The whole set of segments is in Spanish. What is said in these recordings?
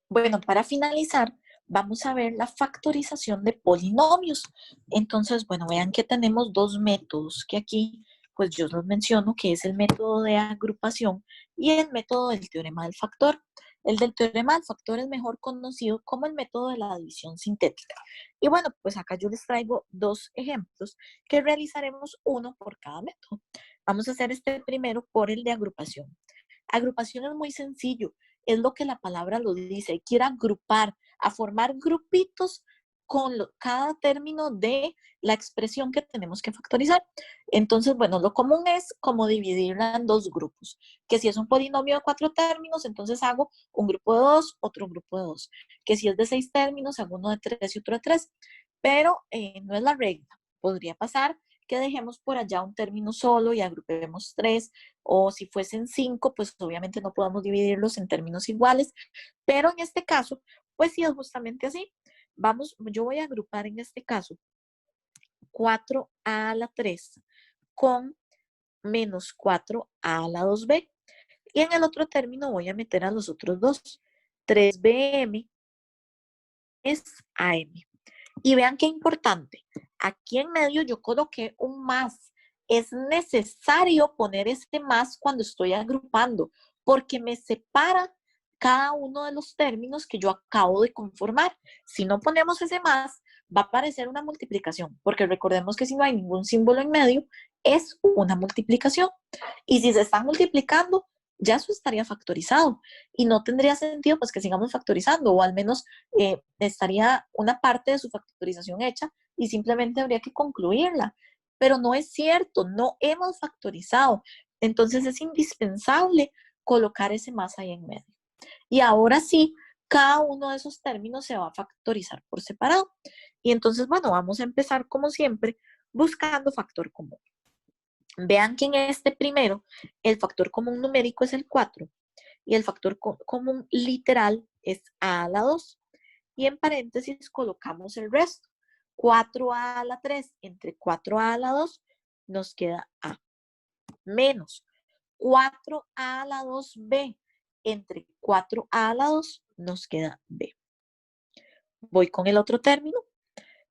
Bueno, para finalizar, vamos a ver la factorización de polinomios. Entonces, bueno, vean que tenemos dos métodos que aquí, pues yo los menciono, que es el método de agrupación y el método del teorema del factor. El del teorema del factor es mejor conocido como el método de la división sintética. Y bueno, pues acá yo les traigo dos ejemplos que realizaremos uno por cada método. Vamos a hacer este primero por el de agrupación. Agrupación es muy sencillo, es lo que la palabra lo dice, quiere agrupar, a formar grupitos con cada término de la expresión que tenemos que factorizar. Entonces, bueno, lo común es como dividirla en dos grupos, que si es un polinomio de 4 términos, entonces hago un grupo de 2, otro grupo de 2, que si es de 6 términos, hago uno de 3 y otro de 3, pero no es la regla. Podría pasar que dejemos por allá un término solo y agrupemos 3, o si fuesen 5, pues obviamente no podemos dividirlos en términos iguales, pero en este caso, pues sí es justamente así. Vamos, yo voy a agrupar en este caso 4a a la 3 con menos 4a a la 2b. Y en el otro término voy a meter a los otros dos. 3bm es am. Y vean qué importante. Aquí en medio yo coloqué un más. Es necesario poner este más cuando estoy agrupando, porque me separa cada uno de los términos que yo acabo de conformar. Si no ponemos ese más, va a aparecer una multiplicación, porque recordemos que si no hay ningún símbolo en medio, es una multiplicación. Y si se están multiplicando, ya eso estaría factorizado. Y no tendría sentido pues que sigamos factorizando, o al menos estaría una parte de su factorización hecha y simplemente habría que concluirla. Pero no es cierto, no hemos factorizado. Entonces es indispensable colocar ese más ahí en medio. Y ahora sí, cada uno de esos términos se va a factorizar por separado. Y entonces, bueno, vamos a empezar como siempre buscando factor común. Vean que en este primero, el factor común numérico es el 4 y el factor común literal es a a la 2. Y en paréntesis colocamos el resto. 4a a la 3 entre 4a a la 2 nos queda a. Menos 4a a la 2b entre 4a a la 2 nos queda b. Voy con el otro término.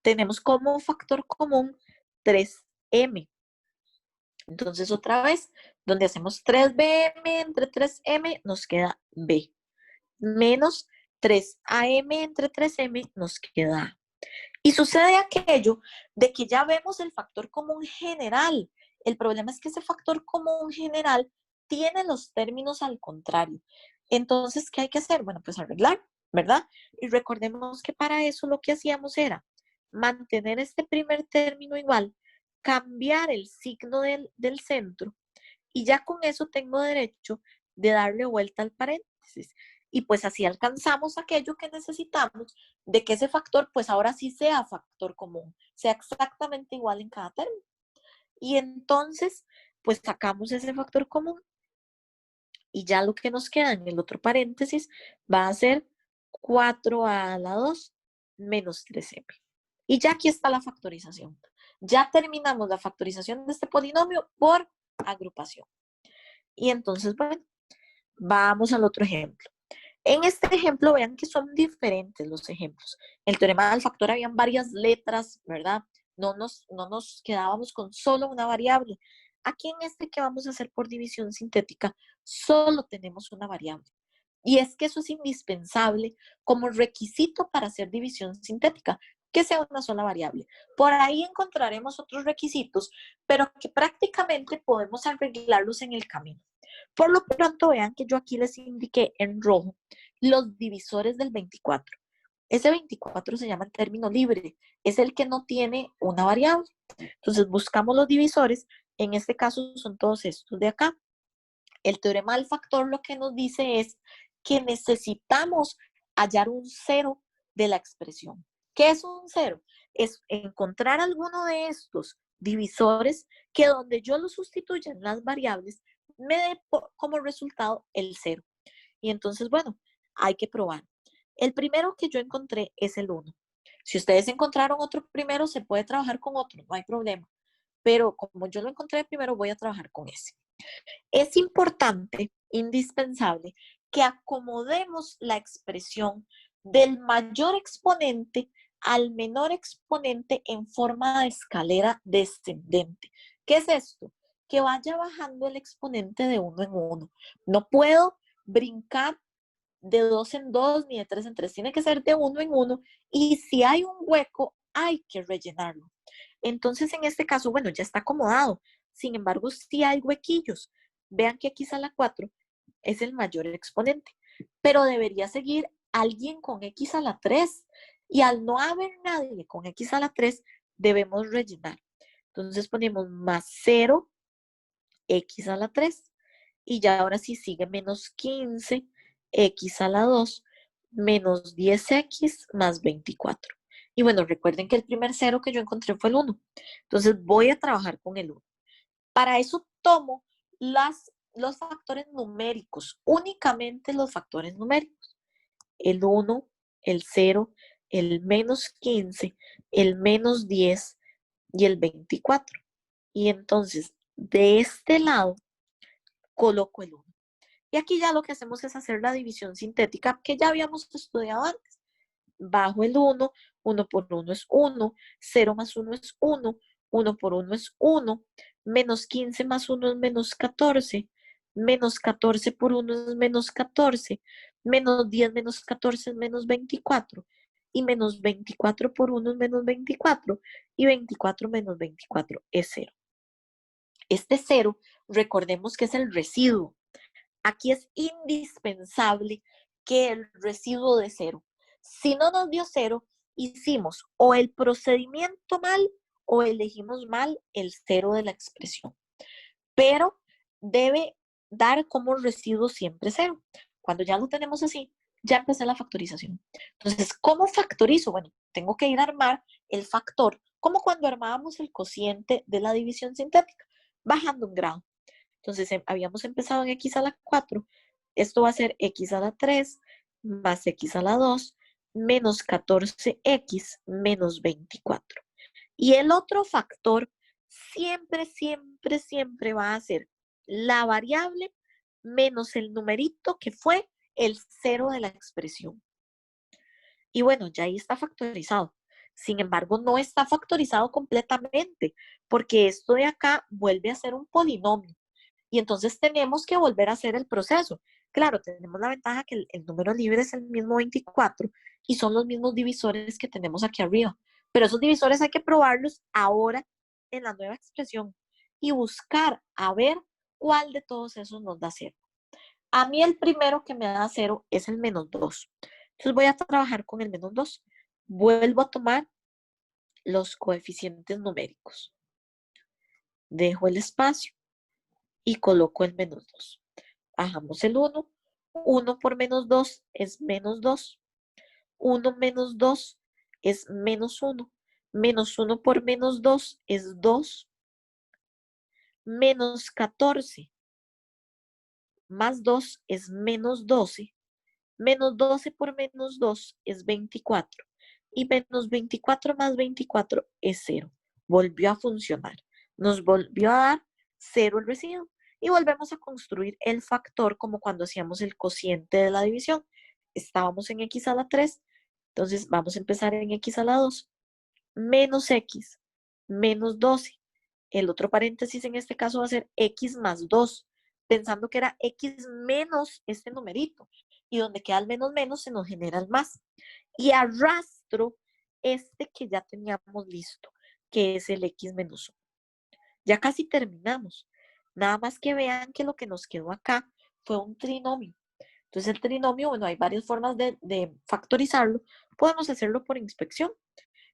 Tenemos como factor común 3m. Entonces otra vez, donde hacemos 3bm entre 3m nos queda b. Menos 3am entre 3m nos queda a. Y sucede aquello de que ya vemos el factor común general. El problema es que ese factor común general tiene los términos al contrario. Entonces, ¿qué hay que hacer? Bueno, pues arreglar, ¿verdad? Y recordemos que para eso lo que hacíamos era mantener este primer término igual, cambiar el signo del centro y ya con eso tengo derecho de darle vuelta al paréntesis. Y pues así alcanzamos aquello que necesitamos de que ese factor pues ahora sí sea factor común, sea exactamente igual en cada término. Y entonces pues sacamos ese factor común y ya lo que nos queda en el otro paréntesis va a ser 4a a la 2 menos 3m. Y ya aquí está la factorización. Ya terminamos la factorización de este polinomio por agrupación. Y entonces, bueno, vamos al otro ejemplo. En este ejemplo, vean que son diferentes los ejemplos. En el teorema del factor habían varias letras, ¿verdad? No nos quedábamos con solo una variable. Aquí en este que vamos a hacer por división sintética, solo tenemos una variable. Y es que eso es indispensable como requisito para hacer división sintética, que sea una sola variable. Por ahí encontraremos otros requisitos, pero que prácticamente podemos arreglarlos en el camino. Por lo pronto, vean que yo aquí les indiqué en rojo los divisores del 24. Ese 24 se llama término libre, es el que no tiene una variable. Entonces buscamos los divisores, en este caso son todos estos de acá. El teorema del factor lo que nos dice es que necesitamos hallar un cero de la expresión. ¿Qué es un cero? Es encontrar alguno de estos divisores que donde yo lo sustituya en las variables me dé como resultado el cero. Y entonces, bueno, hay que probar. El primero que yo encontré es el 1. Si ustedes encontraron otro primero, se puede trabajar con otro, no hay problema. Pero como yo lo encontré primero, voy a trabajar con ese. Es importante, indispensable, que acomodemos la expresión del mayor exponente al menor exponente en forma de escalera descendente. ¿Qué es esto? Que vaya bajando el exponente de 1 en 1. No puedo brincar de 2 en 2 ni de 3 en 3. Tiene que ser de 1 en 1. Y si hay un hueco, hay que rellenarlo. Entonces, en este caso, bueno, ya está acomodado. Sin embargo, sí hay huequillos. Vean que x a la 4 es el mayor exponente. Pero debería seguir alguien con x a la 3. Y al no haber nadie con x a la 3, debemos rellenar. Entonces ponemos más 0, x a la 3. Y ya ahora sí sigue menos 15, x a la 2, menos 10x más 24. Y bueno, recuerden que el primer cero que yo encontré fue el 1. Entonces voy a trabajar con el 1. Para eso tomo los factores numéricos, únicamente los factores numéricos. El 1, el 0, el menos 15, el menos 10 y el 24. Y entonces, de este lado, coloco el 1. Y aquí ya lo que hacemos es hacer la división sintética que ya habíamos estudiado antes. Bajo el 1, 1 por 1 es 1, 0 más 1 es 1, 1 por 1 es 1, menos 15 más 1 es menos 14, menos 14 por 1 es menos 14, menos 10 menos 14 es menos 24, y menos 24 por 1 es menos 24, y 24 menos 24 es 0. Este 0, recordemos que es el residuo. Aquí es indispensable que el residuo de 0. Si no nos dio 0, hicimos o el procedimiento mal o elegimos mal el 0 de la expresión. Pero debe dar como residuo siempre 0. Cuando ya lo tenemos así, ya empecé la factorización. Entonces, ¿cómo factorizo? Bueno, tengo que ir a armar el factor, como cuando armábamos el cociente de la división sintética, bajando un grado. Entonces, habíamos empezado en x a la 4. Esto va a ser x a la 3 más x a la 2 menos 14x menos 24. Y el otro factor siempre, siempre, siempre va a ser la variable menos el numerito que fue el 0 de la expresión. Y bueno, ya ahí está factorizado. Sin embargo, no está factorizado completamente, porque esto de acá vuelve a ser un polinomio. Y entonces tenemos que volver a hacer el proceso. Claro, tenemos la ventaja que el número libre es el mismo 24 y son los mismos divisores que tenemos aquí arriba. Pero esos divisores hay que probarlos ahora en la nueva expresión y buscar a ver cuál de todos esos nos da 0. A mí el primero que me da 0 es el menos 2. Entonces voy a trabajar con el menos 2. Vuelvo a tomar los coeficientes numéricos. Dejo el espacio y coloco el menos 2. Bajamos el 1. 1 por menos 2 es menos 2. 1 menos 2 es menos 1. Menos 1 por menos 2 es 2. Menos 14 más 2 es menos 12. Menos 12 por menos 2 es 24. Y menos 24 más 24 es 0. Volvió a funcionar. Nos volvió a dar 0 el residuo. Y volvemos a construir el factor como cuando hacíamos el cociente de la división. Estábamos en x a la 3. Entonces vamos a empezar en x a la 2. Menos x menos 12. El otro paréntesis en este caso va a ser x más 2, pensando que era x menos este numerito. Y donde queda el menos menos se nos genera el más. Y arrastro este que ya teníamos listo, que es el x menos 1. Ya casi terminamos. Nada más que vean que lo que nos quedó acá fue un trinomio. Entonces el trinomio, bueno, hay varias formas de factorizarlo. Podemos hacerlo por inspección.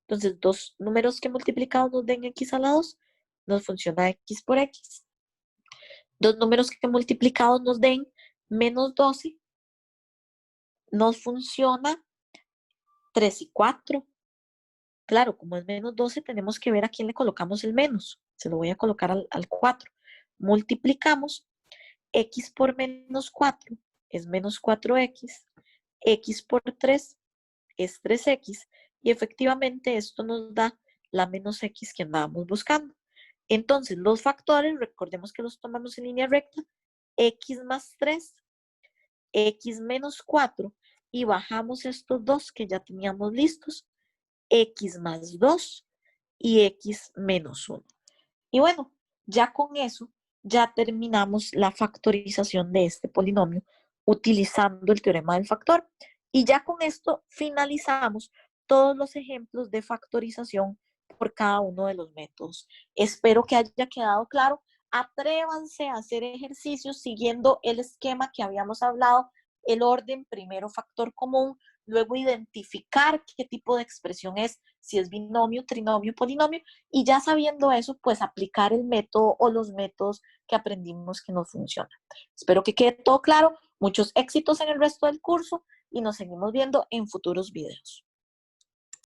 Entonces, dos números que multiplicados nos den x a la 2, nos funciona x por x. Dos números que multiplicados nos den menos 12, nos funciona 3 y 4. Claro, como es menos 12, tenemos que ver a quién le colocamos el menos. Se lo voy a colocar al 4. Multiplicamos, x por menos 4 es menos 4x, x por 3 es 3x, y efectivamente esto nos da la menos x que andábamos buscando. Entonces, los factores, recordemos que los tomamos en línea recta, x más 3, x menos 4 y bajamos estos dos que ya teníamos listos, x más 2 y x menos 1. Y bueno, ya con eso, ya terminamos la factorización de este polinomio utilizando el teorema del factor. Y ya con esto finalizamos todos los ejemplos de factorización por cada uno de los métodos. Espero que haya quedado claro. Atrévanse a hacer ejercicios siguiendo el esquema que habíamos hablado, el orden, primero factor común, luego identificar qué tipo de expresión es, si es binomio, trinomio, polinomio, y ya sabiendo eso, pues aplicar el método o los métodos que aprendimos que nos funcionan. Espero que quede todo claro. Muchos éxitos en el resto del curso y nos seguimos viendo en futuros videos.